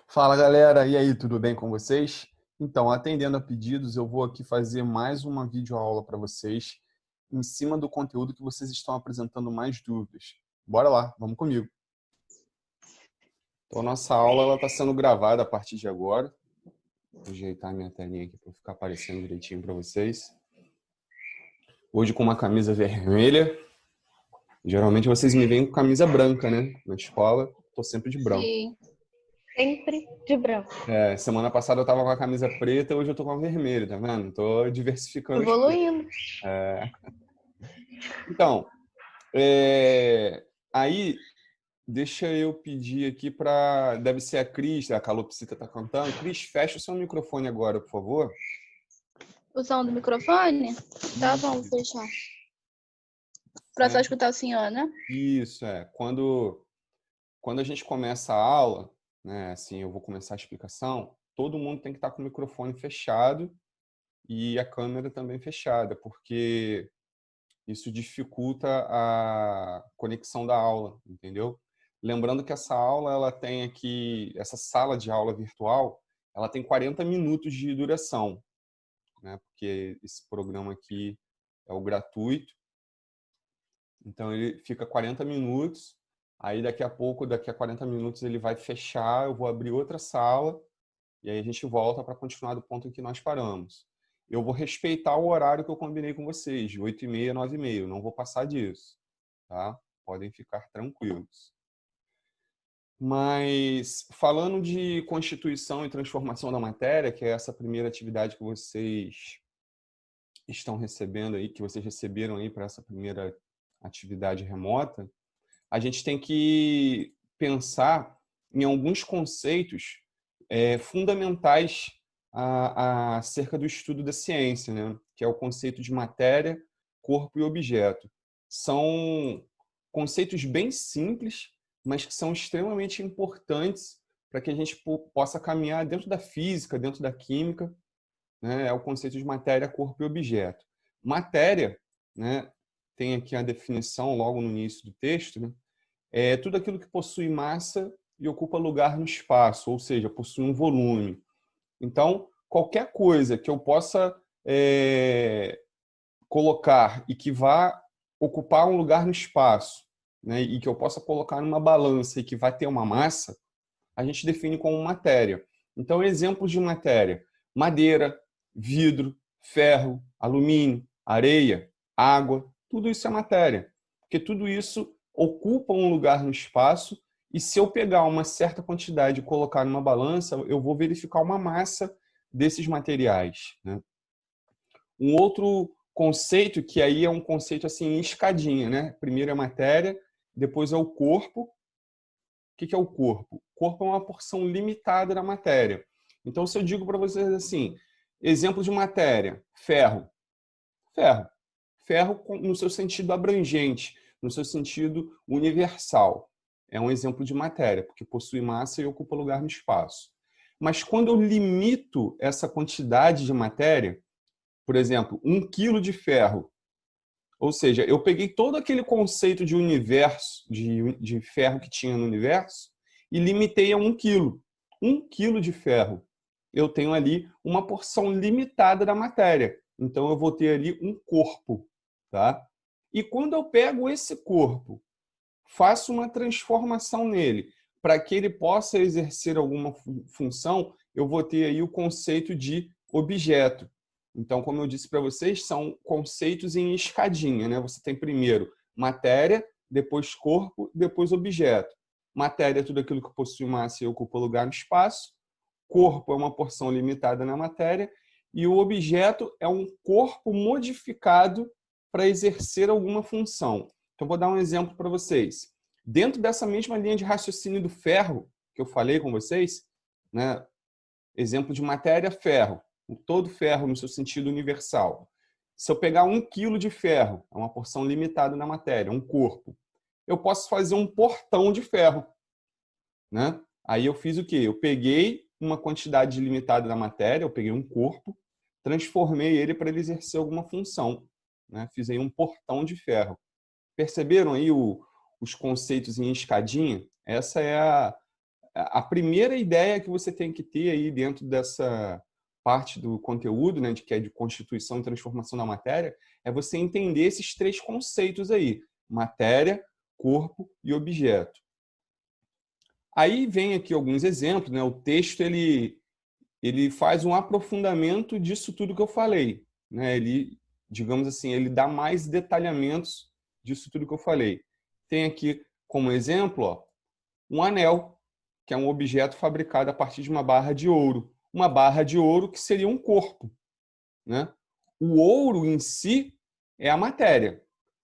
Fala galera, e aí, tudo bem com vocês? Então, atendendo a pedidos, eu vou aqui fazer mais uma videoaula para vocês em cima do conteúdo que vocês estão apresentando mais dúvidas. Bora lá, vamos comigo. Então, a nossa aula está sendo gravada a partir de agora. Vou ajeitar minha telinha aqui para ficar aparecendo direitinho para vocês. Hoje com uma camisa vermelha. Geralmente vocês me veem com camisa branca, né? Na escola, estou sempre de branco. Sim, sempre de branco. Semana passada eu tava com a camisa preta, hoje eu tô com a vermelha, tá vendo? Tô diversificando as cores. Evoluindo. Então, aí deixa eu pedir aqui para... Deve ser a Cris, a Calopsita tá cantando. Cris, fecha o seu microfone agora, por favor. O som do microfone? Tá bom, vou fechar. Pra só escutar o senhor, né? Isso, é. Quando a gente começa a aula, né, assim, eu vou começar a explicação, todo mundo tem que estar com o microfone fechado e a câmera também fechada, porque isso dificulta a conexão da aula, entendeu? Lembrando que essa aula, ela tem aqui, essa sala de aula virtual, ela tem 40 minutos de duração, né? Porque esse programa aqui é o gratuito, então ele fica 40 minutos, aí daqui a pouco, daqui a 40 minutos ele vai fechar, eu vou abrir outra sala, e aí a gente volta para continuar do ponto em que nós paramos. Eu vou respeitar o horário que eu combinei com vocês, de 8h30 a 9h30. Eu não vou passar disso, tá? Podem ficar tranquilos. Mas, falando de constituição e transformação da matéria, que é essa primeira atividade que vocês estão recebendo aí, que vocês receberam aí para essa primeira atividade remota, a gente tem que pensar em alguns conceitos fundamentais acerca do estudo da ciência, né? Que é o conceito de matéria, corpo e objeto. São conceitos bem simples, mas que são extremamente importantes para que a gente possa caminhar dentro da física, dentro da química, né? É o conceito de matéria, corpo e objeto. Matéria, né? Tem aqui a definição logo no início do texto, né? É tudo aquilo que possui massa e ocupa lugar no espaço, ou seja, possui um volume. Então, qualquer coisa que eu possa colocar e que vá ocupar um lugar no espaço, né, e que eu possa colocar numa balança e que vai ter uma massa, a gente define como matéria. Então, exemplos de matéria: madeira, vidro, ferro, alumínio, areia, água, tudo isso é matéria, porque tudo isso ocupa um lugar no espaço e se eu pegar uma certa quantidade e colocar numa balança, eu vou verificar uma massa desses materiais, né? Um outro conceito, que aí é um conceito assim em escadinha, né? Primeiro é a matéria, depois é o corpo. O que é o corpo? O corpo é uma porção limitada da matéria. Então, se eu digo para vocês assim, exemplo de matéria: ferro. Ferro. Ferro no seu sentido abrangente, no seu sentido universal. É um exemplo de matéria, porque possui massa e ocupa lugar no espaço. Mas quando eu limito essa quantidade de matéria, por exemplo, 1 quilo de ferro, ou seja, eu peguei todo aquele conceito de universo, de ferro que tinha no universo, e limitei a 1 quilo. 1 quilo de ferro. Eu tenho ali uma porção limitada da matéria. Então, eu vou ter ali um corpo. Tá? E quando eu pego esse corpo, faço uma transformação nele, para que ele possa exercer alguma função, eu vou ter aí o conceito de objeto. Então, como eu disse para vocês, são conceitos em escadinha, né? Você tem primeiro matéria, depois corpo, depois objeto. Matéria é tudo aquilo que possui massa e ocupa lugar no espaço. Corpo é uma porção limitada na matéria. E o objeto é um corpo modificado para exercer alguma função. Então, vou dar um exemplo para vocês. Dentro dessa mesma linha de raciocínio do ferro, que eu falei com vocês, né? Exemplo de matéria, ferro. Todo ferro no seu sentido universal. Se eu pegar 1 quilo de ferro, é uma porção limitada na matéria, um corpo, eu posso fazer um portão de ferro, né? Aí eu fiz o quê? Eu peguei uma quantidade limitada da matéria, eu peguei um corpo, transformei ele para ele exercer alguma função, né? Fiz aí um portão de ferro. Perceberam aí os conceitos em escadinha? Essa é a primeira ideia que você tem que ter aí dentro dessa parte do conteúdo, né, que é de constituição e transformação da matéria, é você entender esses três conceitos aí: matéria, corpo e objeto. Aí vem aqui alguns exemplos, né? O texto ele faz um aprofundamento disso tudo que eu falei, né? Ele, digamos assim, ele dá mais detalhamentos disso tudo que eu falei. Tem aqui como exemplo, ó, um anel, que é um objeto fabricado a partir de uma barra de ouro. Uma barra de ouro que seria um corpo, né? O ouro em si é a matéria.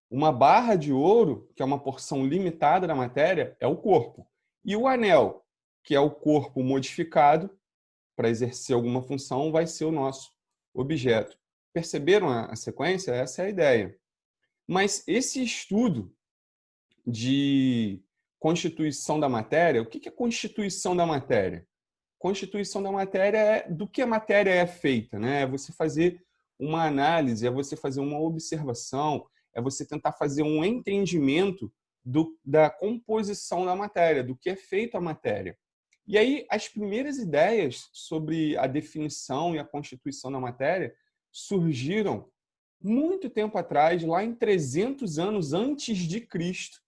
Uma barra de ouro, que é uma porção limitada da matéria, é o corpo. E o anel, que é o corpo modificado para exercer alguma função, vai ser o nosso objeto. Perceberam a sequência? Essa é a ideia. Mas esse estudo de constituição da matéria, o que é constituição da matéria? Constituição da matéria é do que a matéria é feita, né? É você fazer uma análise, é você fazer uma observação, é você tentar fazer um entendimento da composição da matéria, do que é feito a matéria. E aí, as primeiras ideias sobre a definição e a constituição da matéria surgiram muito tempo atrás, lá em 300 anos antes de Cristo.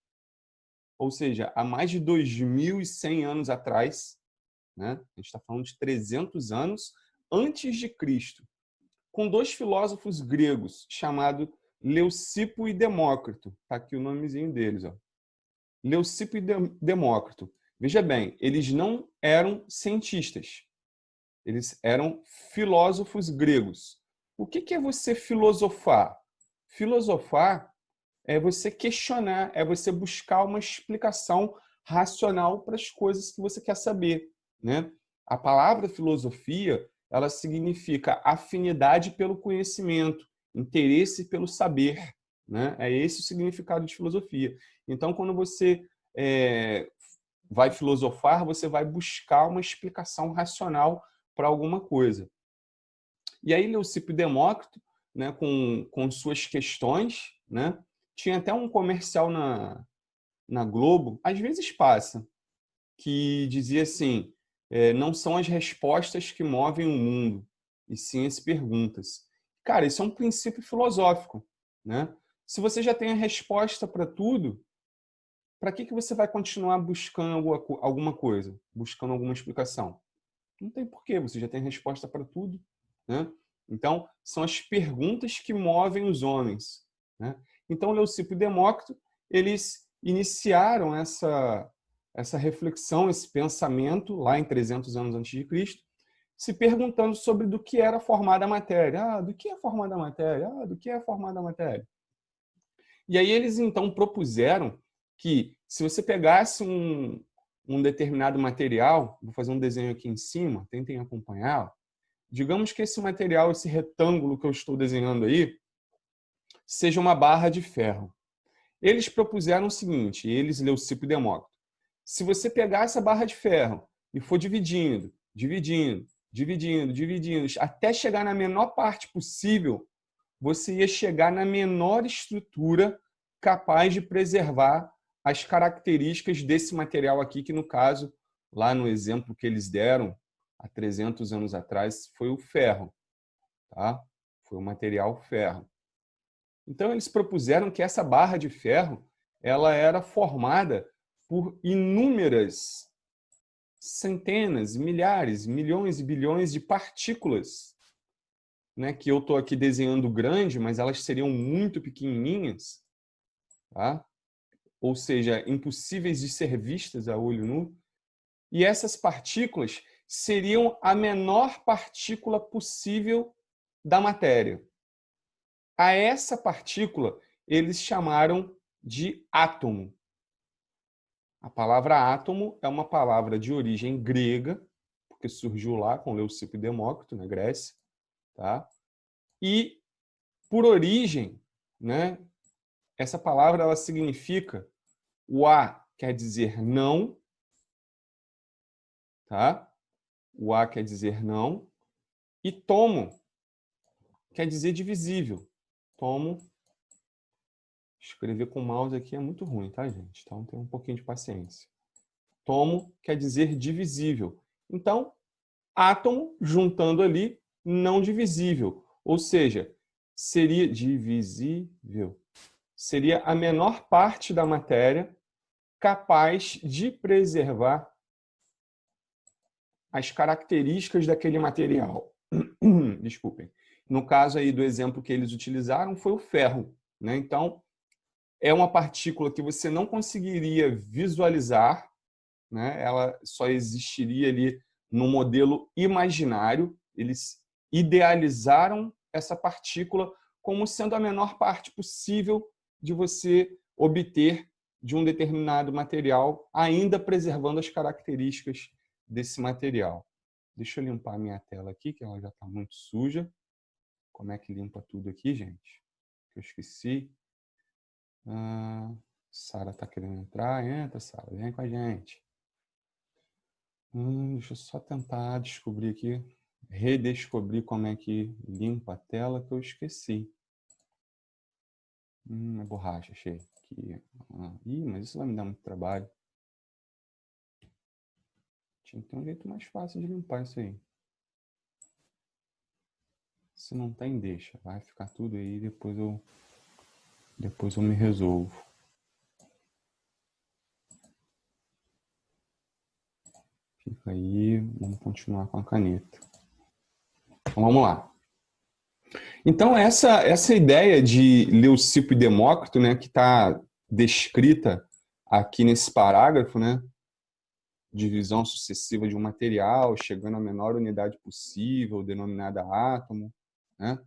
Ou seja, há mais de 2.100 anos atrás, né? A gente está falando de 300 anos antes de Cristo, com dois filósofos gregos, chamados Leucipo e Demócrito. Está aqui o nomezinho deles. Ó. Leucipo e Demócrito. Veja bem, eles não eram cientistas. Eles eram filósofos gregos. O que é você filosofar? Filosofar é você questionar, é você buscar uma explicação racional para as coisas que você quer saber, né? A palavra filosofia, ela significa afinidade pelo conhecimento, interesse pelo saber, né? É esse o significado de filosofia. Então, quando você vai filosofar, você vai buscar uma explicação racional para alguma coisa. E aí, Leucipo e Demócrito, né, com suas questões, né? Tinha até um comercial na Globo, às vezes passa, que dizia assim, não são as respostas que movem o mundo, e sim as perguntas. Cara, isso é um princípio filosófico, né? Se você já tem a resposta para tudo, para que você vai continuar buscando alguma coisa, buscando alguma explicação? Não tem porquê, você já tem a resposta para tudo, né? Então, são as perguntas que movem os homens, né? Então, Leucipo e Demócrito, eles iniciaram essa reflexão, esse pensamento, lá em 300 anos antes de Cristo, se perguntando sobre do que era formada a matéria. Ah, do que é formada a matéria? Ah, do que é formada a matéria? E aí eles, então, propuseram que, se você pegasse um determinado material, vou fazer um desenho aqui em cima, tentem acompanhar, digamos que esse material, esse retângulo que eu estou desenhando aí, seja uma barra de ferro. Eles propuseram o seguinte, eles, Leucipo e Demócrito, se você pegar essa barra de ferro e for dividindo, até chegar na menor parte possível, você ia chegar na menor estrutura capaz de preservar as características desse material aqui, que no caso, lá no exemplo que eles deram, há 300 anos atrás, foi o ferro. Tá? Foi o material ferro. Então, eles propuseram que essa barra de ferro ela era formada por inúmeras centenas, milhares, milhões e bilhões de partículas, né, que eu estou aqui desenhando grande, mas elas seriam muito pequenininhas, tá? Ou seja, impossíveis de ser vistas a olho nu. E essas partículas seriam a menor partícula possível da matéria. A essa partícula eles chamaram de átomo. A palavra átomo é uma palavra de origem grega, porque surgiu lá com Leucipo e Demócrito, na Grécia, tá? E, por origem, né, essa palavra ela significa, o A quer dizer não, tá? O A quer dizer não, e tomo quer dizer divisível. Tomo, escrever com mouse aqui é muito ruim, tá, gente? Então tem um pouquinho de paciência. Tomo quer dizer divisível. Então, átomo, juntando ali, não divisível. Ou seja, seria divisível. Seria a menor parte da matéria capaz de preservar as características daquele material. Desculpem. No caso aí do exemplo que eles utilizaram foi o ferro, né? Então, é uma partícula que você não conseguiria visualizar, né? Ela só existiria ali no modelo imaginário. Eles idealizaram essa partícula como sendo a menor parte possível de você obter de um determinado material, ainda preservando as características desse material. Deixa eu limpar a minha tela aqui, que ela já está muito suja. Como é que limpa tudo aqui, gente? Eu esqueci. Sara está querendo entrar. Entra, Sara. Vem com a gente. Deixa eu só tentar descobrir aqui, redescobrir como é que limpa a tela, que eu esqueci. A borracha, achei. Aqui. Mas isso vai me dar muito trabalho. Tinha que ter um jeito mais fácil de limpar isso aí. Se não tem, deixa. Vai ficar tudo aí, depois eu me resolvo. Fica aí, vamos continuar com a caneta. Então, vamos lá. Então, essa ideia de Leucipo e Demócrito, né, que está descrita aqui nesse parágrafo, né, divisão sucessiva de um material, chegando à menor unidade possível, denominada átomo, né?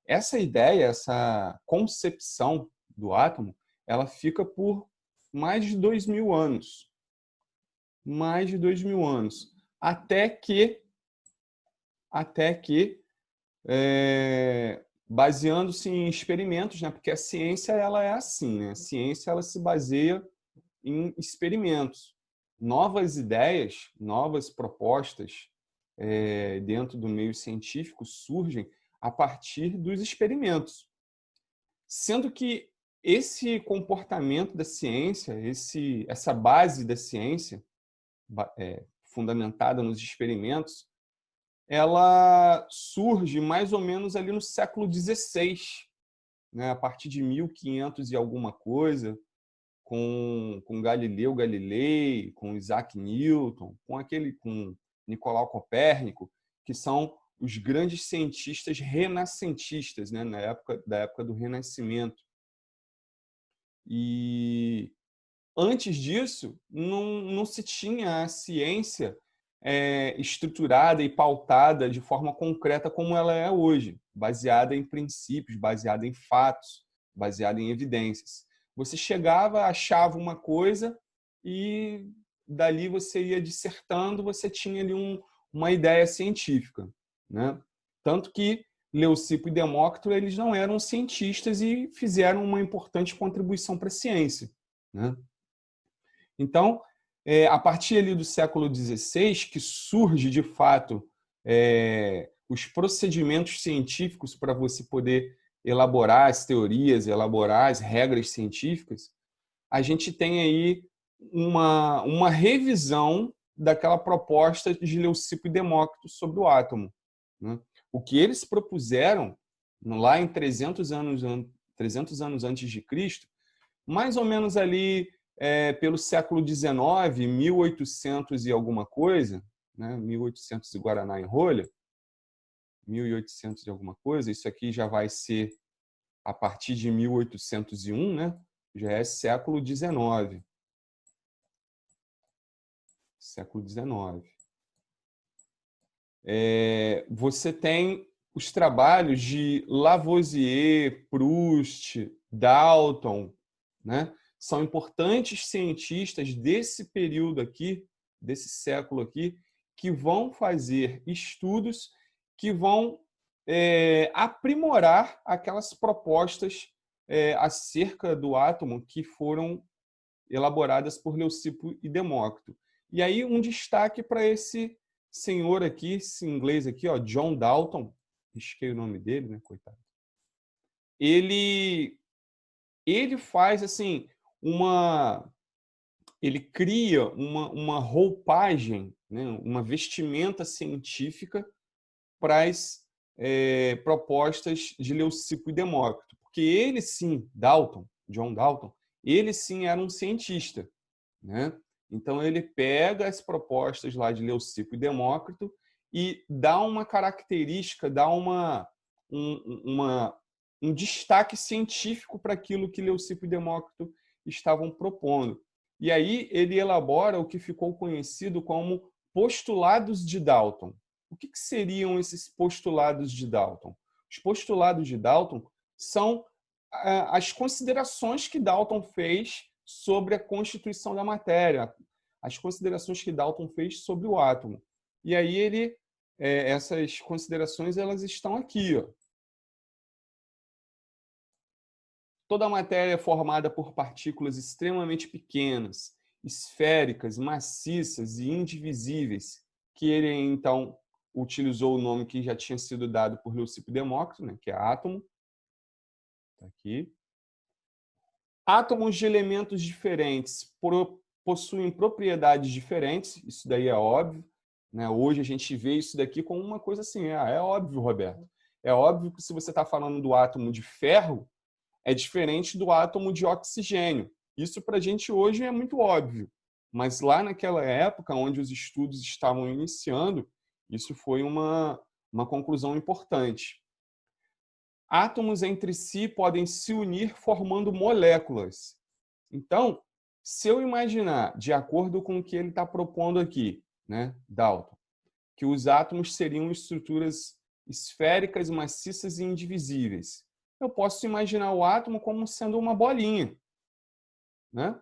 Essa ideia, essa concepção do átomo, ela fica por mais de 2.000 anos. Mais de 2.000 anos. Até que baseando-se em experimentos, né? Porque a ciência ela é assim, né? A ciência ela se baseia em experimentos. Novas ideias, novas propostas dentro do meio científico surgem a partir dos experimentos. Sendo que esse comportamento da ciência, essa base da ciência, fundamentada nos experimentos, ela surge mais ou menos ali no século XVI, né? A partir de 1500 e alguma coisa, com Galileu Galilei, com Isaac Newton, com Nicolau Copérnico, que são os grandes cientistas renascentistas, né? Da época do Renascimento. E antes disso, não se tinha a ciência estruturada e pautada de forma concreta como ela é hoje, baseada em princípios, baseada em fatos, baseada em evidências. Você chegava, achava uma coisa e dali você ia dissertando, você tinha ali uma ideia científica, né? Tanto que Leucipo e Demócrito eles não eram cientistas e fizeram uma importante contribuição para a ciência, né? Então, a partir ali do século XVI, que surge, de fato, os procedimentos científicos para você poder elaborar as teorias, elaborar as regras científicas, a gente tem aí uma revisão daquela proposta de Leucipo e Demócrito sobre o átomo, né? O que eles propuseram lá em 300 anos antes de Cristo, mais ou menos ali pelo século XIX, 1800 e alguma coisa, né? 1800 e Guaraná em rolha, 1800 e alguma coisa, isso aqui já vai ser a partir de 1801, né? Já é século XIX. Século XIX. Você tem os trabalhos de Lavoisier, Proust, Dalton, né? São importantes cientistas desse período aqui, desse século aqui, que vão fazer estudos que vão aprimorar aquelas propostas acerca do átomo que foram elaboradas por Leucipo e Demócrito. E aí um destaque para esse senhor aqui, esse inglês aqui, ó, John Dalton, risquei o nome dele, né, coitado. Ele faz assim uma ele cria uma roupagem, né, uma vestimenta científica para as propostas de Leucipo e Demócrito. Porque ele sim, John Dalton, ele sim era um cientista, né? Então ele pega as propostas lá de Leucipo e Demócrito e dá uma característica, dá um destaque científico para aquilo que Leucipo e Demócrito estavam propondo. E aí ele elabora o que ficou conhecido como postulados de Dalton. O que seriam esses postulados de Dalton? Os postulados de Dalton são as considerações que Dalton fez sobre a constituição da matéria, as considerações que Dalton fez sobre o átomo. E aí essas considerações elas estão aqui, ó. Toda a matéria é formada por partículas extremamente pequenas, esféricas, maciças e indivisíveis, que ele, então, utilizou o nome que já tinha sido dado por Leucipo e Demócrito, né, que é átomo. Tá aqui. Átomos de elementos diferentes possuem propriedades diferentes, isso daí é óbvio, né? Hoje a gente vê isso daqui como uma coisa assim, é óbvio, Roberto. É óbvio que se você está falando do átomo de ferro, é diferente do átomo de oxigênio. Isso para a gente hoje é muito óbvio, mas lá naquela época, onde os estudos estavam iniciando, isso foi uma conclusão importante. Átomos entre si podem se unir formando moléculas. Então, se eu imaginar, de acordo com o que ele está propondo aqui, né, Dalton, que os átomos seriam estruturas esféricas, maciças e indivisíveis, eu posso imaginar o átomo como sendo uma bolinha, né?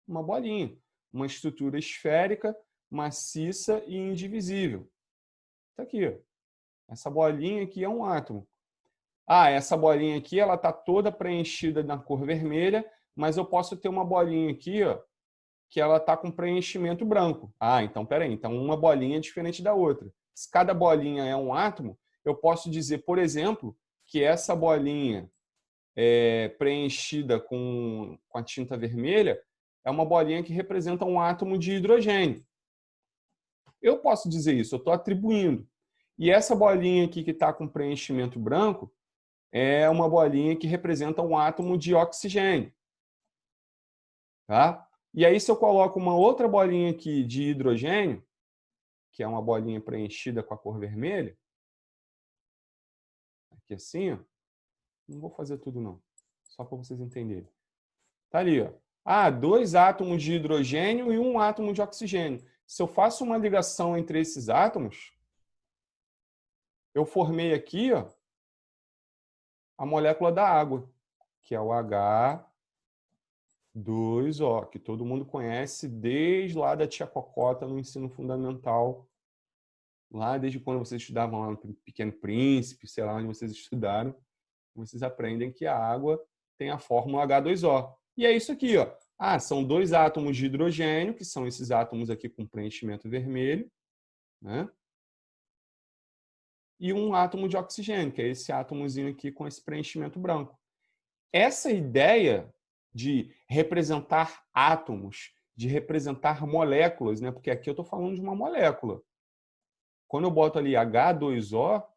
Uma bolinha, uma estrutura esférica, maciça e indivisível. Está aqui, ó. Essa bolinha aqui é um átomo. Essa bolinha aqui ela está toda preenchida na cor vermelha, mas eu posso ter uma bolinha aqui, ó, que ela está com preenchimento branco. Então, peraí, então uma bolinha é diferente da outra. Se cada bolinha é um átomo, eu posso dizer, por exemplo, que essa bolinha preenchida com a tinta vermelha é uma bolinha que representa um átomo de hidrogênio. Eu posso dizer isso, eu estou atribuindo. E essa bolinha aqui que está com preenchimento branco é uma bolinha que representa um átomo de oxigênio. Tá? E aí, se eu coloco uma outra bolinha aqui de hidrogênio, que é uma bolinha preenchida com a cor vermelha, aqui assim, ó, não vou fazer tudo não, só para vocês entenderem. Tá ali, ó. 2 átomos de hidrogênio e 1 átomo de oxigênio. Se eu faço uma ligação entre esses átomos, eu formei aqui, ó, a molécula da água, que é o H2O, que todo mundo conhece desde lá da tia Cocota no ensino fundamental, lá desde quando vocês estudavam lá no Pequeno Príncipe, sei lá onde vocês estudaram, vocês aprendem que a água tem a fórmula H2O. E é isso aqui, ó. São 2 átomos de hidrogênio, que são esses átomos aqui com preenchimento vermelho, né? E 1 átomo de oxigênio, que é esse átomozinho aqui com esse preenchimento branco. Essa ideia de representar átomos, de representar moléculas, né? Porque aqui eu estou falando de uma molécula. Quando eu boto ali H2O,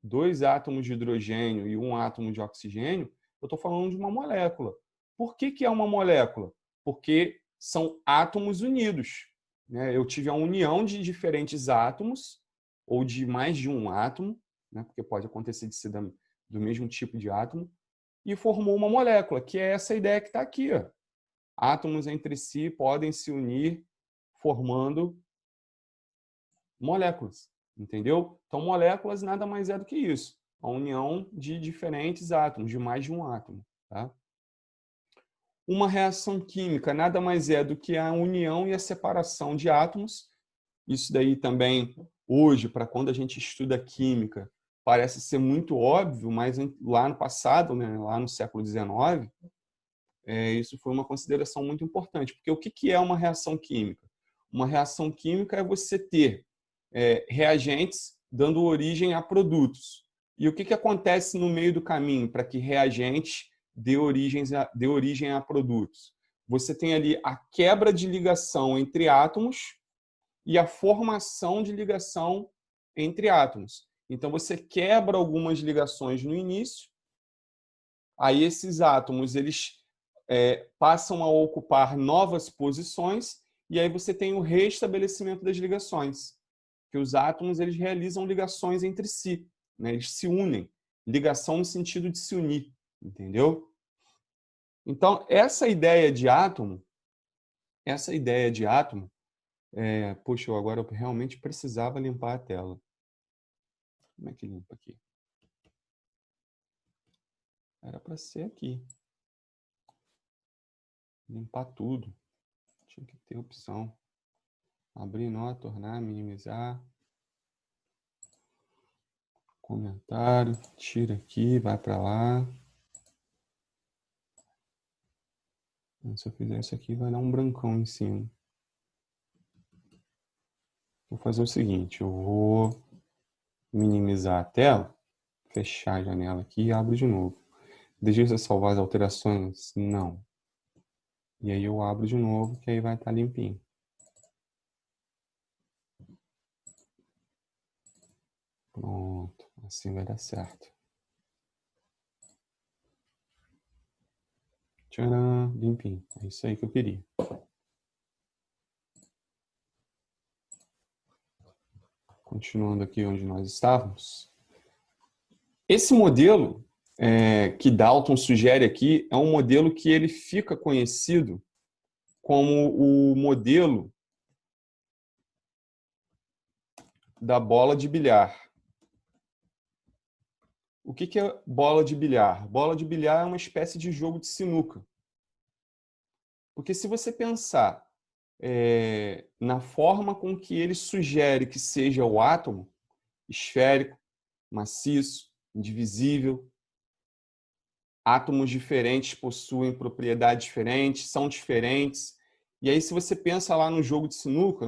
2 átomos de hidrogênio e 1 átomo de oxigênio, eu estou falando de uma molécula. Por que é uma molécula? Porque são átomos unidos, né? Eu tive a união de diferentes átomos, ou de mais de um átomo, né? Porque pode acontecer de ser do mesmo tipo de átomo, e formou uma molécula, que é essa ideia que está aqui, ó. Átomos entre si podem se unir formando moléculas, entendeu? Então, moléculas nada mais é do que isso, a união de diferentes átomos, de mais de um átomo, tá? Uma reação química nada mais é do que a união e a separação de átomos. Isso daí também, hoje, para quando a gente estuda química, parece ser muito óbvio, mas lá no passado, né, lá no século XIX, isso foi uma consideração muito importante. Porque o que é uma reação química? Uma reação química é você ter reagentes dando origem a produtos. E o que acontece no meio do caminho para que reagente dê origem a produtos? você tem ali a quebra de ligação entre átomos e a formação de ligação entre átomos. Então, você quebra algumas ligações no início, aí esses átomos eles passam a ocupar novas posições, e aí você tem o restabelecimento das ligações, que os átomos eles realizam ligações entre si, né? Eles se unem, ligação no sentido de se unir, entendeu? Então, essa ideia de átomo, poxa, agora eu realmente precisava limpar a tela. Como é que limpa aqui? Era para ser aqui. Limpar tudo. Tinha que ter opção. Abrir nota, tornar, minimizar. Comentário. Tira aqui, vai para lá. Se eu fizer isso aqui, vai dar um brancão em cima. Vou fazer o seguinte, eu vou minimizar a tela, fechar a janela aqui e abro de novo. Deixa eu salvar as alterações? Não. E aí eu abro de novo, que aí vai estar limpinho. Pronto, assim vai dar certo. Tcharam, limpinho. É isso aí que eu queria. Continuando aqui onde nós estávamos. Esse modelo que Dalton sugere aqui é um modelo que ele fica conhecido como o modelo da bola de bilhar. O que é bola de bilhar? Bola de bilhar é uma espécie de jogo de sinuca. Porque se você pensar na forma com que ele sugere que seja o átomo, esférico, maciço, indivisível, átomos diferentes possuem propriedades diferentes, são diferentes. E aí, se você pensa lá no jogo de sinuca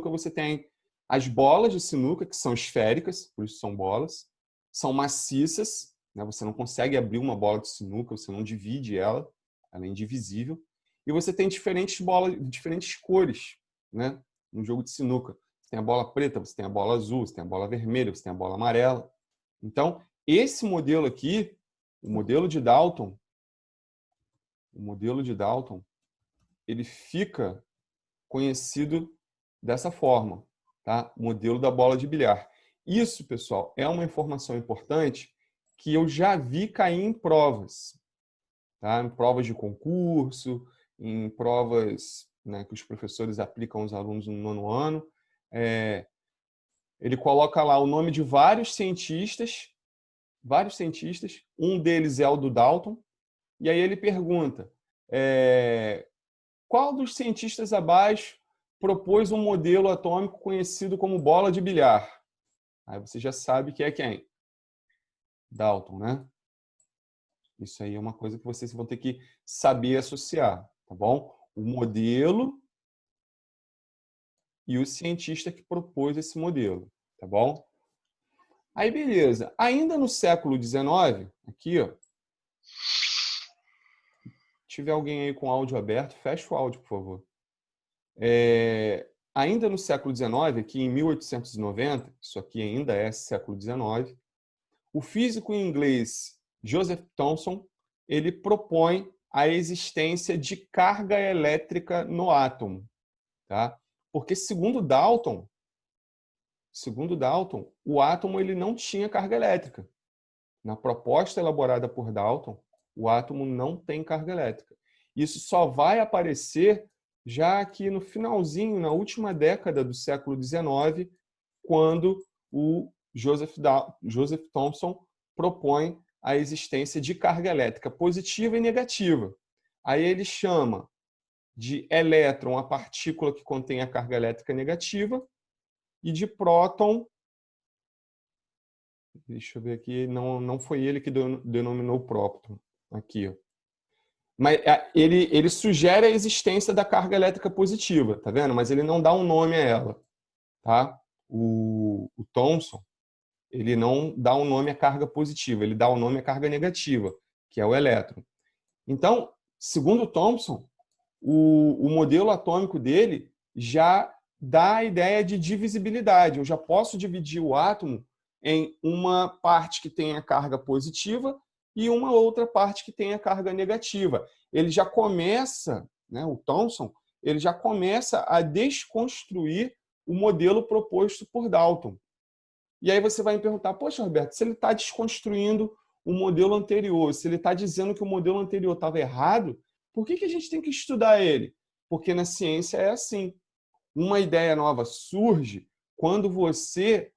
você tem as bolas de sinuca, que são esféricas, por isso são bolas, são maciças, né? Você não consegue abrir uma bola de sinuca, você não divide ela, ela é indivisível. E você tem diferentes bolas, diferentes cores, né? No jogo de sinuca. Você tem a bola preta, você tem a bola azul, você tem a bola vermelha, você tem a bola amarela. Então, esse modelo aqui, o modelo de Dalton, ele fica conhecido dessa forma, tá? O modelo da bola de bilhar. Isso, pessoal, é uma informação importante que eu já vi cair em provas, tá? Em provas de concurso, em provas, né, que os professores aplicam aos alunos no nono ano. Ele coloca lá o nome de vários cientistas, um deles é o do Dalton, e aí ele pergunta, qual dos cientistas abaixo propôs um modelo atômico conhecido como bola de bilhar? Aí você já sabe que é quem? Dalton, né? Isso aí é uma coisa que vocês vão ter que saber associar, tá bom? O modelo e o cientista que propôs esse modelo, tá bom? Aí, beleza. Ainda no século XIX, aqui, ó, tiver alguém aí com áudio aberto, fecha o áudio, por favor. Ainda no século XIX, aqui em 1890, isso aqui ainda é século XIX, o físico inglês Joseph Thomson, ele propõe a existência de carga elétrica no átomo, tá? Porque segundo Dalton, o átomo ele não tinha carga elétrica. Na proposta elaborada por Dalton, o átomo não tem carga elétrica. Isso só vai aparecer já aqui no finalzinho, na última década do século XIX, quando o Joseph Thomson propõe a existência de carga elétrica positiva e negativa. Aí ele chama de elétron a partícula que contém a carga elétrica negativa e de próton, deixa eu ver aqui, não foi ele que denominou próton, aqui, ó. Mas ele sugere a existência da carga elétrica positiva, tá vendo? Mas ele não dá um nome a ela, tá? O Thomson, ele não dá um nome à carga positiva, ele dá o nome à carga negativa, que é o elétron. Então, segundo Thomson, o modelo atômico dele já dá a ideia de divisibilidade. Eu já posso dividir o átomo em uma parte que tem a carga positiva e uma outra parte que tem a carga negativa. Ele já começa, né, o Thomson, ele já começa a desconstruir o modelo proposto por Dalton. E aí você vai me perguntar, poxa, Roberto, se ele está desconstruindo o modelo anterior, se ele está dizendo que o modelo anterior estava errado, por que a gente tem que estudar ele? Porque na ciência é assim. Uma ideia nova surge quando você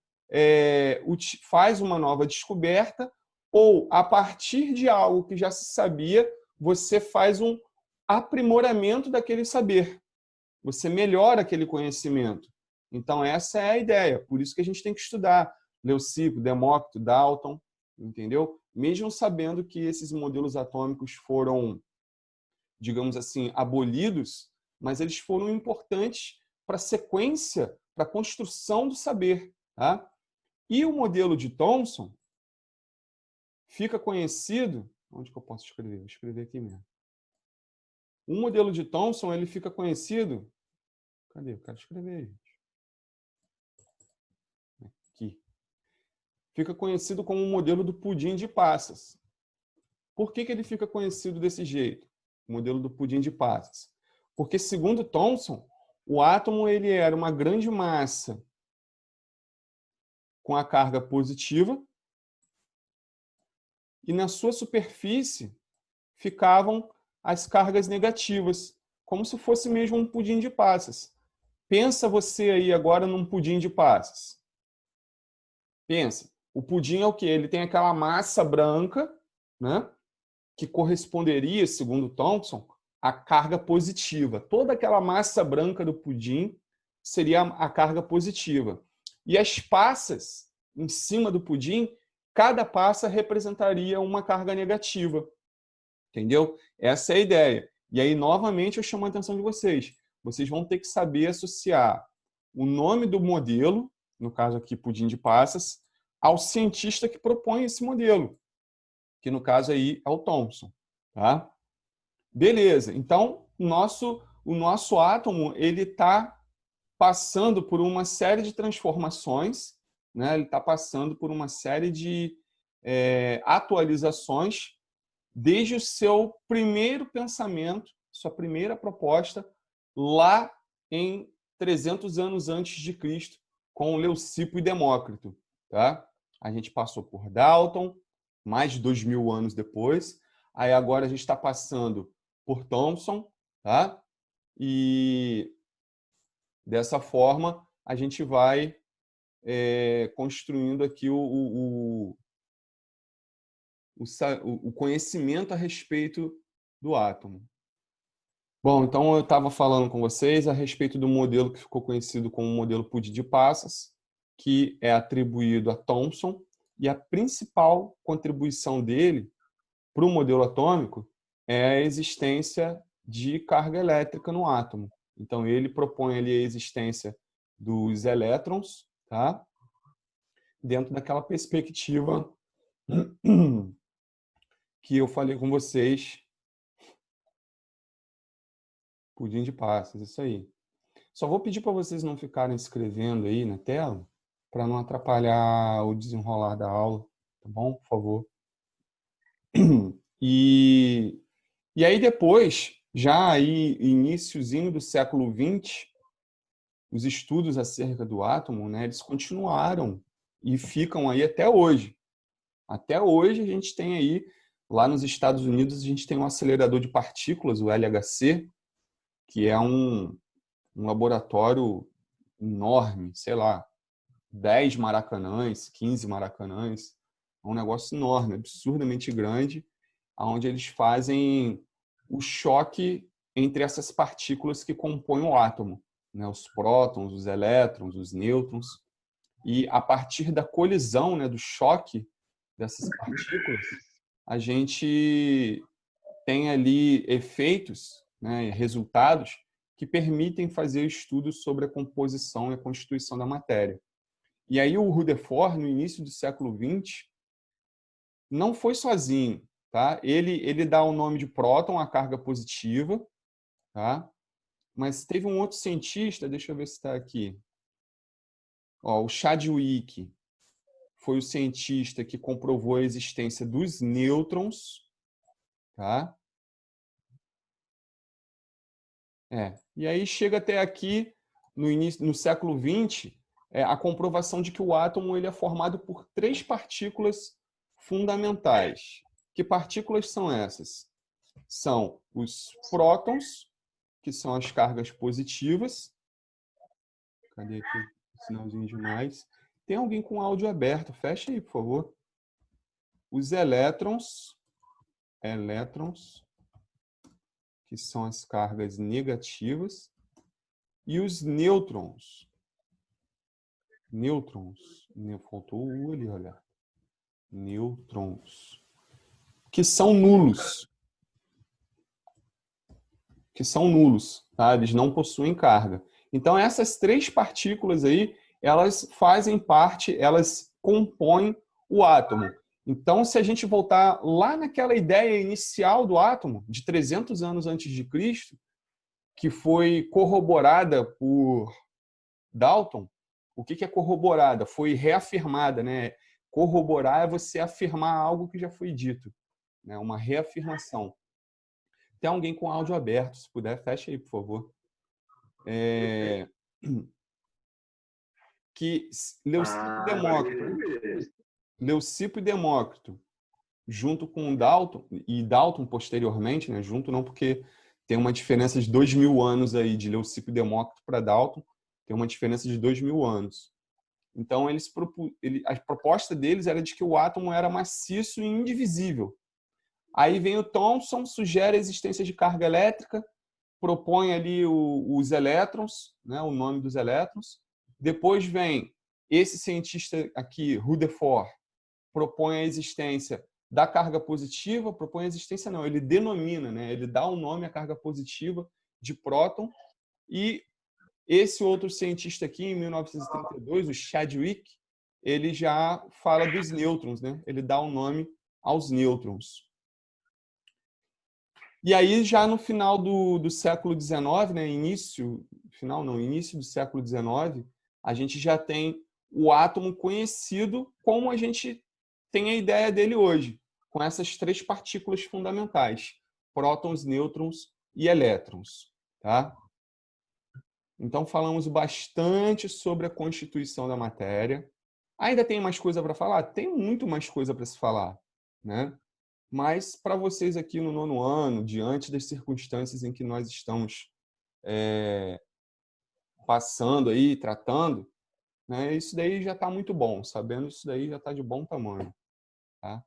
faz uma nova descoberta ou, a partir de algo que já se sabia, você faz um aprimoramento daquele saber. Você melhora aquele conhecimento. Então, essa é a ideia. Por isso que a gente tem que estudar Leucipo, Demócrito, Dalton, entendeu? Mesmo sabendo que esses modelos atômicos foram, digamos assim, abolidos, mas eles foram importantes para a sequência, para a construção do saber. Tá? E o modelo de Thomson fica conhecido... Onde que eu posso escrever? Vou escrever aqui mesmo. O modelo de Thomson ele fica conhecido... Cadê? Eu quero escrever, gente. Aqui. Fica conhecido como o modelo do pudim de passas. Por que ele fica conhecido desse jeito? O modelo do pudim de passas. Porque, segundo Thomson, o átomo ele era uma grande massa com a carga positiva e na sua superfície ficavam as cargas negativas, como se fosse mesmo um pudim de passas. Pensa você aí agora num pudim de passas. Pensa. O pudim é o quê? Ele tem aquela massa branca, né, que corresponderia, segundo Thomson, à carga positiva. Toda aquela massa branca do pudim seria a carga positiva. E as passas em cima do pudim, cada passa representaria uma carga negativa. Entendeu? Essa é a ideia. E aí, novamente, eu chamo a atenção de vocês. Vocês vão ter que saber associar o nome do modelo, no caso aqui, pudim de passas, ao cientista que propõe esse modelo, que no caso aí é o Thomson. Tá? Beleza. Então, o nosso átomo ele está passando por uma série de transformações, né? Ele está passando por uma série de atualizações desde o seu primeiro pensamento, sua primeira proposta, lá em 300 anos antes de Cristo, com Leucipo e Demócrito. Tá? A gente passou por Dalton, mais de 2000 anos depois. Aí agora a gente está passando por Thomson, tá? E dessa forma a gente vai construindo aqui o conhecimento a respeito do átomo. Bom, então eu estava falando com vocês a respeito do modelo que ficou conhecido como modelo pudim de passas, que é atribuído a Thomson, e a principal contribuição dele para o modelo atômico é a existência de carga elétrica no átomo. Então, ele propõe ali a existência dos elétrons, tá? Dentro daquela perspectiva que eu falei com vocês. Pudim de passas, isso aí. Só vou pedir para vocês não ficarem escrevendo aí na tela, para não atrapalhar o desenrolar da aula, tá bom? Por favor. E aí depois, já aí iniciozinho do século XX, os estudos acerca do átomo, né, eles continuaram e ficam aí até hoje. Até hoje a gente tem aí, lá nos Estados Unidos, a gente tem um acelerador de partículas, o LHC, que é um laboratório enorme, sei lá, 10 maracanãs, 15 maracanãs, é um negócio enorme, absurdamente grande, onde eles fazem o choque entre essas partículas que compõem o átomo, né? Os prótons, os elétrons, os nêutrons, e a partir da colisão, né, do choque dessas partículas, a gente tem ali efeitos, né, resultados que permitem fazer estudos sobre a composição e a constituição da matéria. E aí o Rutherford, no início do século XX, não foi sozinho. Tá? Ele dá o nome de próton à carga positiva, tá? Mas teve um outro cientista, deixa eu ver se está aqui. Ó, o Chadwick foi o cientista que comprovou a existência dos nêutrons, tá? E aí chega até aqui, no início, no século XX, a comprovação de que o átomo ele é formado por 3 partículas fundamentais. Que partículas são essas? São os prótons, que são as cargas positivas. Cadê aqui o sinalzinho de mais? Tem alguém com áudio aberto? Fecha aí, por favor. Os elétrons, que são as cargas negativas, e os nêutrons. Faltou o U ali, olha. Nêutrons. Que são nulos. Tá? Eles não possuem carga. Então, essas 3 partículas aí, elas fazem parte, elas compõem o átomo. Então, se a gente voltar lá naquela ideia inicial do átomo, de 300 anos antes de Cristo, que foi corroborada por Dalton, o que é corroborada? Foi reafirmada, né? Corroborar é você afirmar algo que já foi dito, né? Uma reafirmação. Tem alguém com áudio aberto, se puder, fecha aí, por favor. Que Leucipo e Demócrito, junto com Dalton, e Dalton posteriormente, né? Junto não, porque tem uma diferença de 2000 anos aí de Leucipo e Demócrito para Dalton, tem uma diferença de 2000 anos. Então, a proposta deles era de que o átomo era maciço e indivisível. Aí vem o Thomson, sugere a existência de carga elétrica, propõe ali os elétrons, né, o nome dos elétrons. Depois vem esse cientista aqui, Rutherford, propõe a existência da carga positiva, propõe a existência não, ele denomina, né, ele dá o nome à carga positiva de próton, e esse outro cientista aqui, em 1932, o Chadwick, ele já fala dos nêutrons, né? Ele dá o nome aos nêutrons. E aí, já no final do século XIX, né? início do século XIX, a gente já tem o átomo conhecido como a gente tem a ideia dele hoje, com essas 3 partículas fundamentais, prótons, nêutrons e elétrons, tá? Então, falamos bastante sobre a constituição da matéria. Ainda tem mais coisa para falar? Tem muito mais coisa para se falar, né? Mas, para vocês aqui no 9º ano, diante das circunstâncias em que nós estamos passando aí, tratando, né? Isso daí já está muito bom. Sabendo isso daí já está de bom tamanho, tá?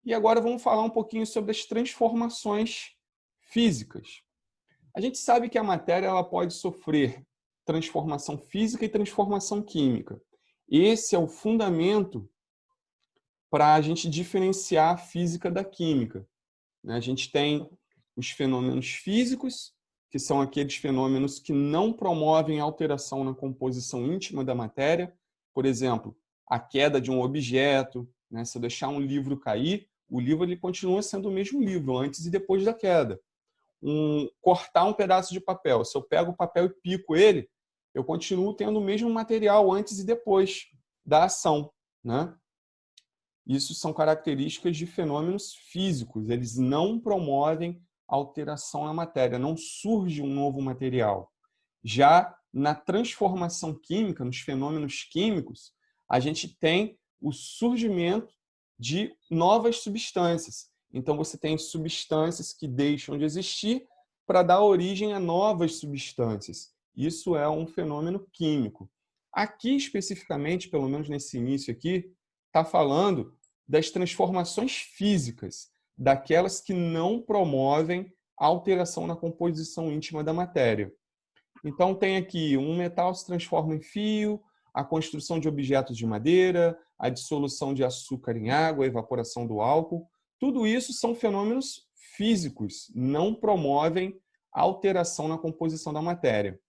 E agora vamos falar um pouquinho sobre as transformações físicas. A gente sabe que a matéria ela pode sofrer transformação física e transformação química. Esse é o fundamento para a gente diferenciar a física da química. A gente tem os fenômenos físicos, que são aqueles fenômenos que não promovem alteração na composição íntima da matéria. Por exemplo, a queda de um objeto, né? Se eu deixar um livro cair, o livro ele continua sendo o mesmo livro, antes e depois da queda. Cortar um pedaço de papel. Se eu pego o papel e pico ele, eu continuo tendo o mesmo material antes e depois da ação, né? Isso são características de fenômenos físicos. Eles não promovem alteração na matéria, não surge um novo material. Já na transformação química, nos fenômenos químicos, a gente tem o surgimento de novas substâncias. Então, você tem substâncias que deixam de existir para dar origem a novas substâncias. Isso é um fenômeno químico. Aqui, especificamente, pelo menos nesse início aqui, está falando das transformações físicas, daquelas que não promovem alteração na composição íntima da matéria. Então, tem aqui um metal se transforma em fio, a construção de objetos de madeira, a dissolução de açúcar em água, a evaporação do álcool. Tudo isso são fenômenos físicos, não promovem alteração na composição da matéria.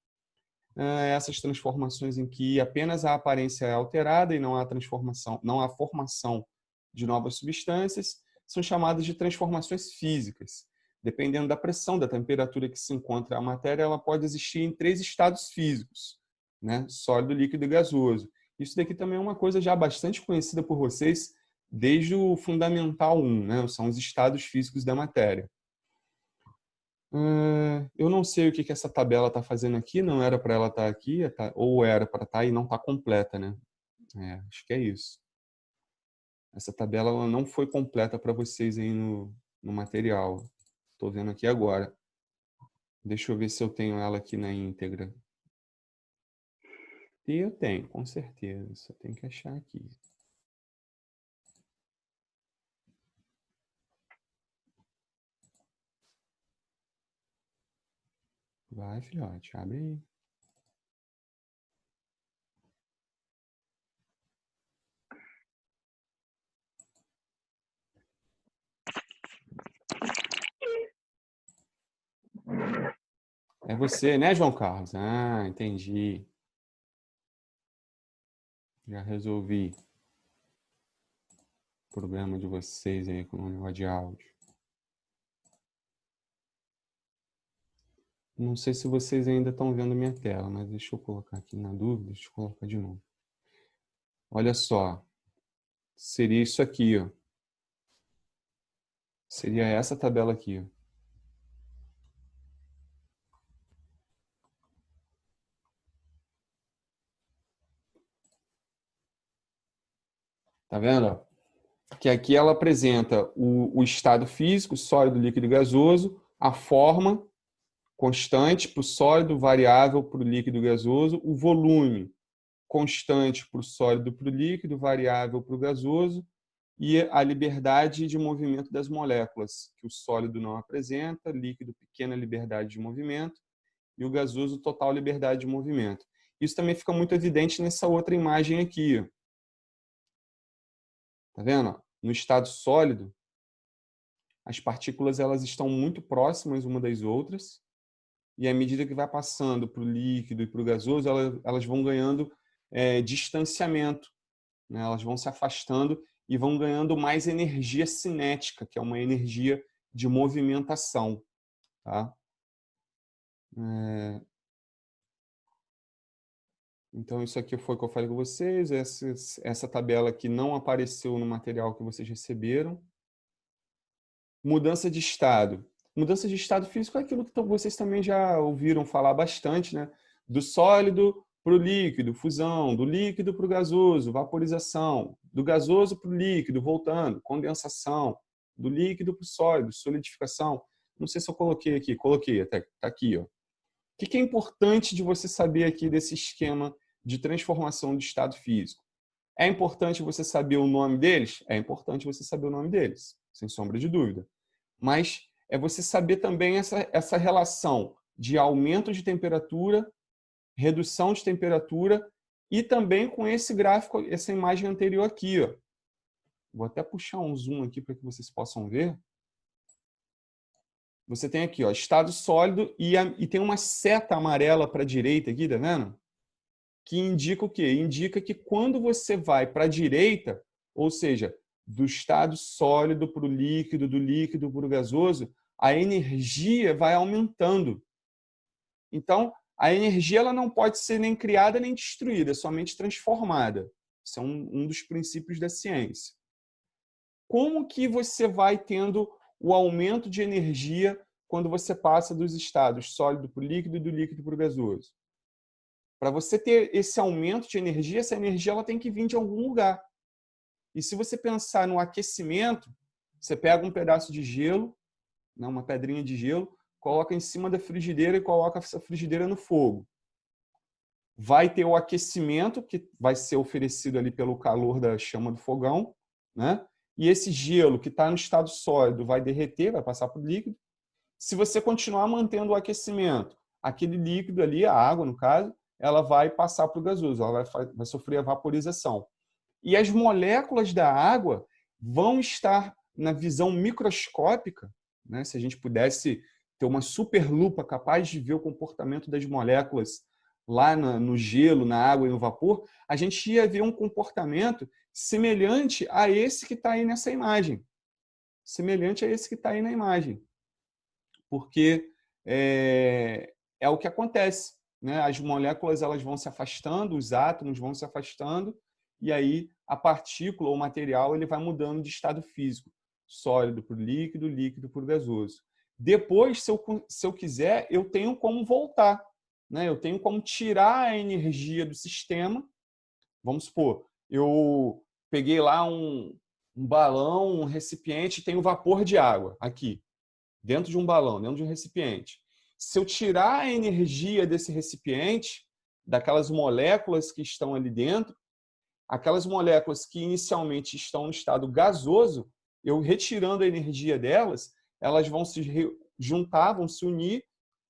Essas transformações em que apenas a aparência é alterada e não há transformação, não há formação de novas substâncias, são chamadas de transformações físicas. dependendo da pressão, da temperatura que se encontra a matéria, ela pode existir em 3 estados físicos, né? Sólido, líquido e gasoso. Isso daqui também é uma coisa já bastante conhecida por vocês desde o Fundamental 1, né? São os estados físicos da matéria. Eu não sei o que essa tabela está fazendo aqui, não era para ela estar aqui, ou era para estar e não está completa, né? Acho que é isso. Essa tabela ela não foi completa para vocês aí no material. Estou vendo aqui agora. Deixa eu ver se eu tenho ela aqui na íntegra. E eu tenho, com certeza. Só tenho que achar aqui. Vai, filhote, abre aí. É você, né, João Carlos? Ah, entendi. Já resolvi o problema de vocês aí com o negócio de áudio. Não sei se vocês ainda estão vendo minha tela, mas deixa eu colocar aqui na dúvida, deixa eu colocar de novo. Olha só, seria isso aqui, ó. Seria essa tabela aqui, ó. Tá vendo? Que aqui ela apresenta o estado físico, sólido, líquido e gasoso, a forma constante para o sólido, variável para o líquido e gasoso, o volume constante para o sólido, para o líquido, variável para o gasoso, e a liberdade de movimento das moléculas, que o sólido não apresenta, líquido, pequena liberdade de movimento, e o gasoso, total liberdade de movimento. Isso também fica muito evidente nessa outra imagem aqui. Tá vendo? No estado sólido, as partículas elas estão muito próximas uma das outras, e à medida que vai passando para o líquido e para o gasoso, elas vão ganhando distanciamento, né? Elas vão se afastando e vão ganhando mais energia cinética, que é uma energia de movimentação. Tá? Então, isso aqui foi o que eu falei com vocês. Essa tabela aqui não apareceu no material que vocês receberam. Mudança de estado. Mudança de estado físico é aquilo que vocês também já ouviram falar bastante, né? Do sólido para o líquido, fusão, do líquido para o gasoso, vaporização, do gasoso para o líquido, voltando, condensação, do líquido para o sólido, solidificação. Não sei se eu coloquei aqui, coloquei, até tá aqui, ó. O que é importante de você saber aqui desse esquema de transformação de estado físico? É importante você saber o nome deles? É importante você saber o nome deles, sem sombra de dúvida. Mas é você saber também essa relação de aumento de temperatura, redução de temperatura e também com esse gráfico, essa imagem anterior aqui. Ó. Vou até puxar um zoom aqui para que vocês possam ver. Você tem aqui, ó, estado sólido e tem uma seta amarela para a direita aqui, tá vendo? Que indica o quê? Indica que quando você vai para a direita, ou seja, do estado sólido para o líquido, do líquido para o gasoso, a energia vai aumentando. Então, a energia ela não pode ser nem criada nem destruída, é somente transformada. Isso é um dos princípios da ciência. Como que você vai tendo o aumento de energia quando você passa dos estados sólido para o líquido e do líquido para o gasoso? Para você ter esse aumento de energia, essa energia ela tem que vir de algum lugar. E se você pensar no aquecimento, você pega um pedaço de gelo, uma pedrinha de gelo, coloca em cima da frigideira e coloca essa frigideira no fogo. Vai ter o aquecimento, que vai ser oferecido ali pelo calor da chama do fogão, né? E esse gelo que está no estado sólido vai derreter, vai passar para o líquido. Se você continuar mantendo o aquecimento, aquele líquido ali, a água no caso, ela vai passar para o gasoso, ela vai sofrer a vaporização. E as moléculas da água vão estar na visão microscópica, né? Se a gente pudesse ter uma super lupa capaz de ver o comportamento das moléculas lá no gelo, na água e no vapor, a gente ia ver um comportamento semelhante a esse que está aí nessa imagem. Semelhante a esse que está aí na imagem. porque é o que acontece, né? As moléculas elas vão se afastando, os átomos vão se afastando, e aí a partícula ou o material ele vai mudando de estado físico, sólido para o líquido, líquido para o gasoso. Depois, se eu quiser, eu tenho como voltar, né? Eu tenho como tirar a energia do sistema. Vamos supor, eu peguei lá um balão, um recipiente, tem o vapor de água aqui, dentro de um balão, dentro de um recipiente. Se eu tirar a energia desse recipiente, daquelas moléculas que estão ali dentro, aquelas moléculas que inicialmente estão no estado gasoso, eu retirando a energia delas, elas vão se juntar, vão se unir,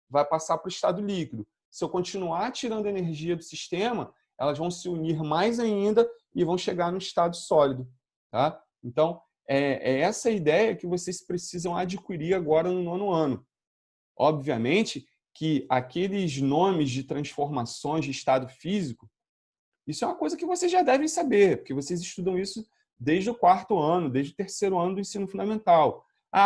vai passar para o estado líquido. Se eu continuar tirando a energia do sistema, elas vão se unir mais ainda e vão chegar no estado sólido. Tá? Então, é essa ideia que vocês precisam adquirir agora no 9º ano. Obviamente que aqueles nomes de transformações de estado físico, isso é uma coisa que vocês já devem saber, porque vocês estudam isso desde o 4º ano, desde o 3º ano do ensino fundamental.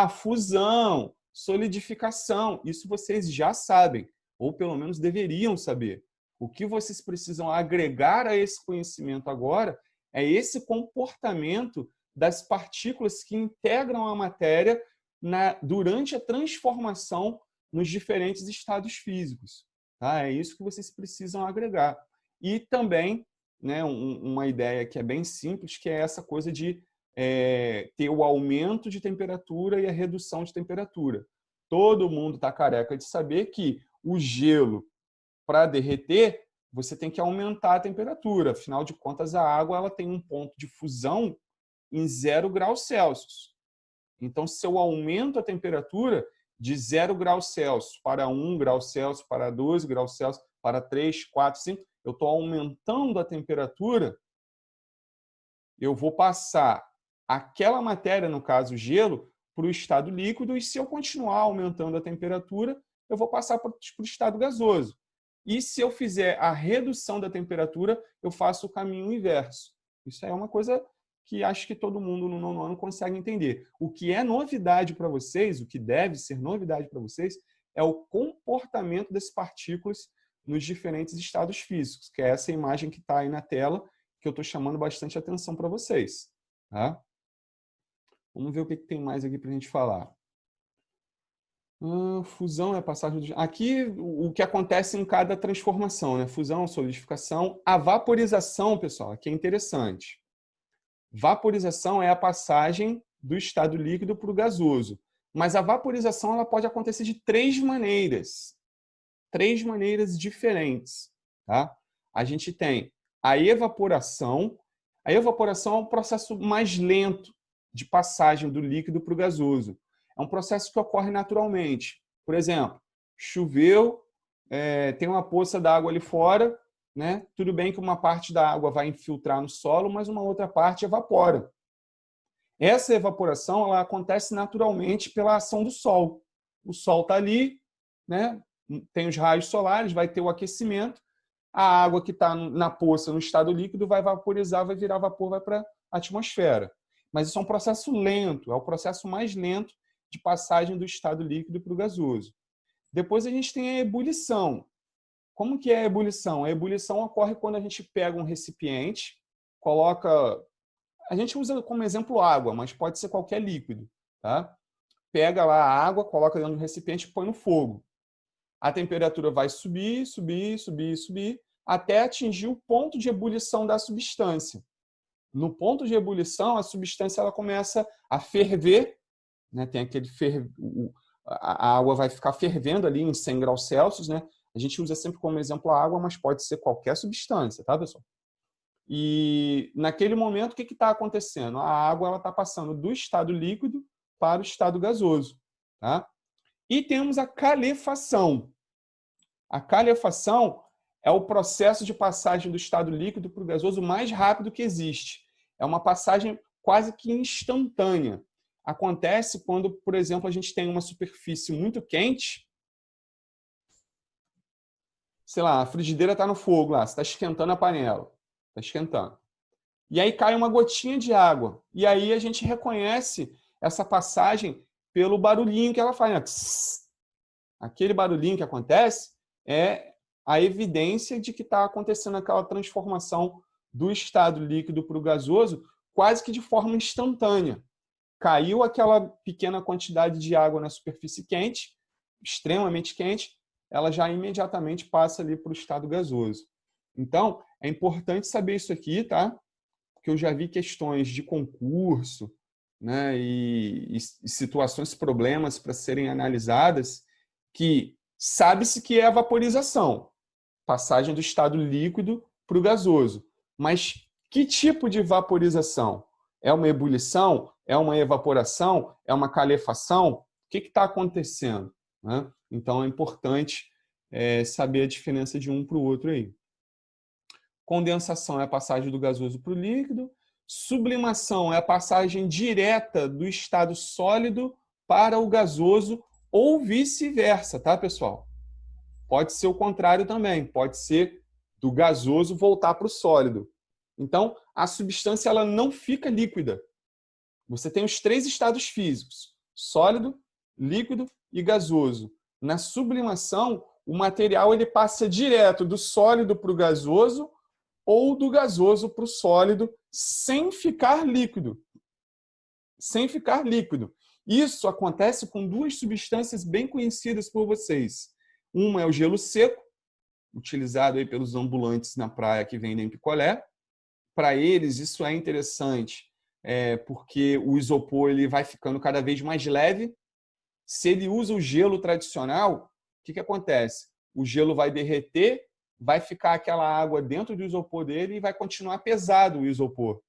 Fusão, solidificação, isso vocês já sabem, ou pelo menos deveriam saber. O que vocês precisam agregar a esse conhecimento agora é esse comportamento das partículas que integram a matéria durante a transformação nos diferentes estados físicos. Tá? É isso que vocês precisam agregar. E também, né, uma ideia que é bem simples, que é essa coisa de ter o aumento de temperatura e a redução de temperatura. Todo mundo está careca de saber que o gelo, para derreter, você tem que aumentar a temperatura. Afinal de contas, a água ela tem um ponto de fusão em 0 graus Celsius. Então, se eu aumento a temperatura de 0 graus Celsius para 1 grau Celsius, para 2 graus Celsius, para 3, 4, 5, eu estou aumentando a temperatura, eu vou passar aquela matéria, no caso gelo, para o estado líquido, e se eu continuar aumentando a temperatura, eu vou passar para o estado gasoso. E se eu fizer a redução da temperatura, eu faço o caminho inverso. Isso é uma coisa que acho que todo mundo no 9º ano consegue entender. O que é novidade para vocês, o que deve ser novidade para vocês, é o comportamento das partículas nos diferentes estados físicos, que é essa imagem que está aí na tela, que eu estou chamando bastante atenção para vocês. Tá? Vamos ver o que tem mais aqui para a gente falar. Fusão é a passagem do... Aqui, o que acontece em cada transformação, né? Fusão, solidificação. A vaporização, pessoal, aqui é interessante. Vaporização é a passagem do estado líquido para o gasoso. Mas a vaporização ela pode acontecer de 3 maneiras. 3 maneiras diferentes. Tá? A gente tem a evaporação. A evaporação é um processo mais lento de passagem do líquido para o gasoso. É um processo que ocorre naturalmente. Por exemplo, choveu, tem uma poça d'água ali fora, né? Tudo bem que uma parte da água vai infiltrar no solo, mas uma outra parte evapora. Essa evaporação ela acontece naturalmente pela ação do sol. O sol está ali, né? Tem os raios solares, vai ter o aquecimento, a água que está na poça, no estado líquido, vai vaporizar, vai virar vapor, vai para a atmosfera. Mas isso é um processo lento, é o processo mais lento de passagem do estado líquido para o gasoso. Depois a gente tem a ebulição. Como que é a ebulição? A ebulição ocorre quando a gente pega um recipiente, coloca... A gente usa como exemplo água, mas pode ser qualquer líquido. Tá? Pega lá a água, coloca dentro do recipiente e põe no fogo. A temperatura vai subir, subir, subir, subir, até atingir o ponto de ebulição da substância. No ponto de ebulição, a substância ela começa a ferver, né? Tem aquele a água vai ficar fervendo ali em 100 graus Celsius, né? A gente usa sempre como exemplo a água, mas pode ser qualquer substância, tá, pessoal? E naquele momento, o que está acontecendo? A água está passando do estado líquido para o estado gasoso. Tá? E temos a calefação. A calefação é o processo de passagem do estado líquido para o gasoso mais rápido que existe. É uma passagem quase que instantânea. Acontece quando, por exemplo, a gente tem uma superfície muito quente. Sei lá, a frigideira está no fogo lá, você está esquentando a panela. Está esquentando. E aí cai uma gotinha de água. E aí a gente reconhece essa passagem pelo barulhinho que ela faz. Né? Aquele barulhinho que acontece é a evidência de que está acontecendo aquela transformação do estado líquido para o gasoso quase que de forma instantânea. Caiu aquela pequena quantidade de água na superfície quente, extremamente quente, ela já imediatamente passa ali para o estado gasoso. Então, é importante saber isso aqui, tá? Porque eu já vi questões de concurso, né, e situações, problemas para serem analisadas, que sabe-se que é a vaporização, passagem do estado líquido para o gasoso. Mas que tipo de vaporização? É uma ebulição? É uma evaporação? É uma calefação? O que está acontecendo? Né? Então, é importante saber a diferença de um para o outro aí. Condensação é a passagem do gasoso para o líquido. Sublimação é a passagem direta do estado sólido para o gasoso ou vice-versa, tá, pessoal? Pode ser o contrário também, pode ser do gasoso voltar para o sólido. Então, a substância ela não fica líquida. Você tem os 3 estados físicos, sólido, líquido e gasoso. Na sublimação, o material ele passa direto do sólido para o gasoso ou do gasoso para o sólido sem ficar líquido. Sem ficar líquido. Isso acontece com 2 substâncias bem conhecidas por vocês. Uma é o gelo seco, utilizado aí pelos ambulantes na praia que vendem picolé. Para eles, isso é interessante, porque o isopor ele vai ficando cada vez mais leve. Se ele usa o gelo tradicional, o que acontece? O gelo vai derreter, vai ficar aquela água dentro do isopor dele e vai continuar pesado o isopor,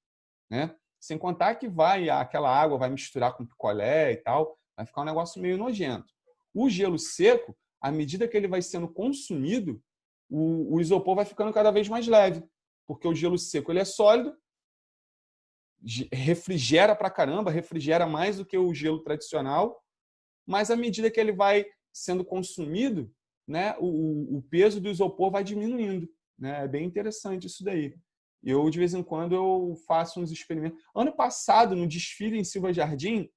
né? Sem contar que aquela água vai misturar com picolé e tal, vai ficar um negócio meio nojento. O gelo seco, à medida que ele vai sendo consumido, o isopor vai ficando cada vez mais leve, porque o gelo seco ele é sólido, refrigera pra caramba, refrigera mais do que o gelo tradicional, mas à medida que ele vai sendo consumido, né, o peso do isopor vai diminuindo. Né? É bem interessante isso daí. Eu, de vez em quando, eu faço uns experimentos. Ano passado, no desfile em Silva Jardim,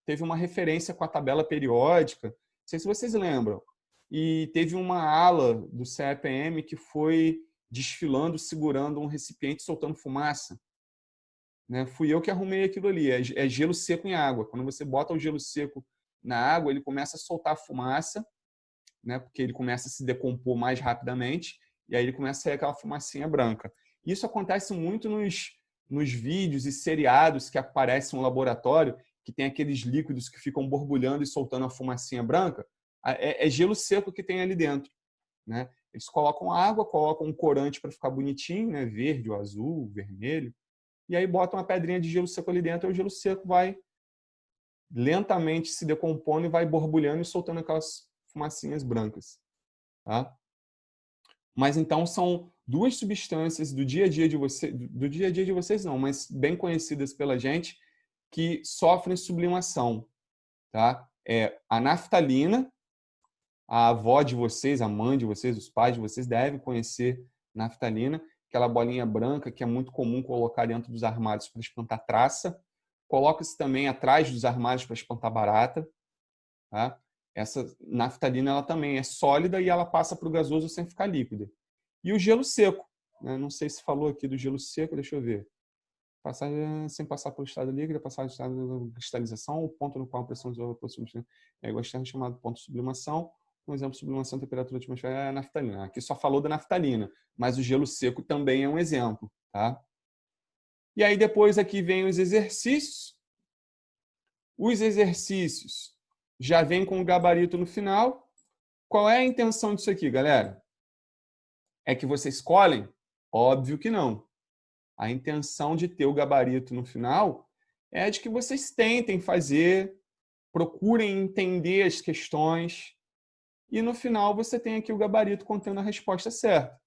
teve uma referência com a tabela periódica, não sei se vocês lembram, e teve uma ala do CEPM que foi desfilando, segurando um recipiente, soltando fumaça. Né? Fui eu que arrumei aquilo ali. É gelo seco em água. Quando você bota o gelo seco na água, ele começa a soltar fumaça, né? Porque ele começa a se decompor mais rapidamente, e aí ele começa a sair aquela fumacinha branca. Isso acontece muito nos vídeos e seriados que aparecem no laboratório, que tem aqueles líquidos que ficam borbulhando e soltando a fumacinha branca. É gelo seco que tem ali dentro. Né? Eles colocam água, colocam um corante para ficar bonitinho, né? Verde, ou azul, vermelho, e aí botam uma pedrinha de gelo seco ali dentro, e o gelo seco vai lentamente se decompondo e vai borbulhando e soltando aquelas fumacinhas brancas. Tá? Mas então são 2 substâncias do dia a dia de vocês não, mas bem conhecidas pela gente, que sofrem sublimação. Tá? É a naftalina, a avó de vocês, a mãe de vocês, os pais de vocês devem conhecer naftalina, aquela bolinha branca que é muito comum colocar dentro dos armários para espantar traça. Coloca-se também atrás dos armários para espantar barata. Tá? Essa naftalina ela também é sólida e ela passa para o gasoso sem ficar líquida. E o gelo seco, né? Não sei se falou aqui do gelo seco, deixa eu ver. Passagem sem passar pelo estado líquido, passagem do estado de cristalização, o ponto no qual a pressão é igual a chamado ponto de sublimação. Um exemplo de sublimação, temperatura atmosférica é a naftalina. Aqui só falou da naftalina, mas o gelo seco também é um exemplo. Tá? E aí depois aqui vem os exercícios. Os exercícios já vem com o gabarito no final. Qual é a intenção disso aqui, galera? É que vocês colhem? Óbvio que não. A intenção de ter o gabarito no final é de que vocês tentem fazer, procurem entender as questões e no final você tem aqui o gabarito contendo a resposta certa,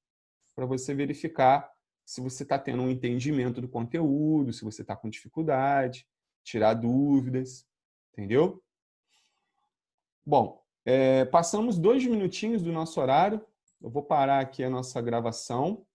para você verificar se você está tendo um entendimento do conteúdo, se você está com dificuldade, tirar dúvidas, entendeu? Bom, passamos 2 minutinhos do nosso horário. Eu vou parar aqui a nossa gravação.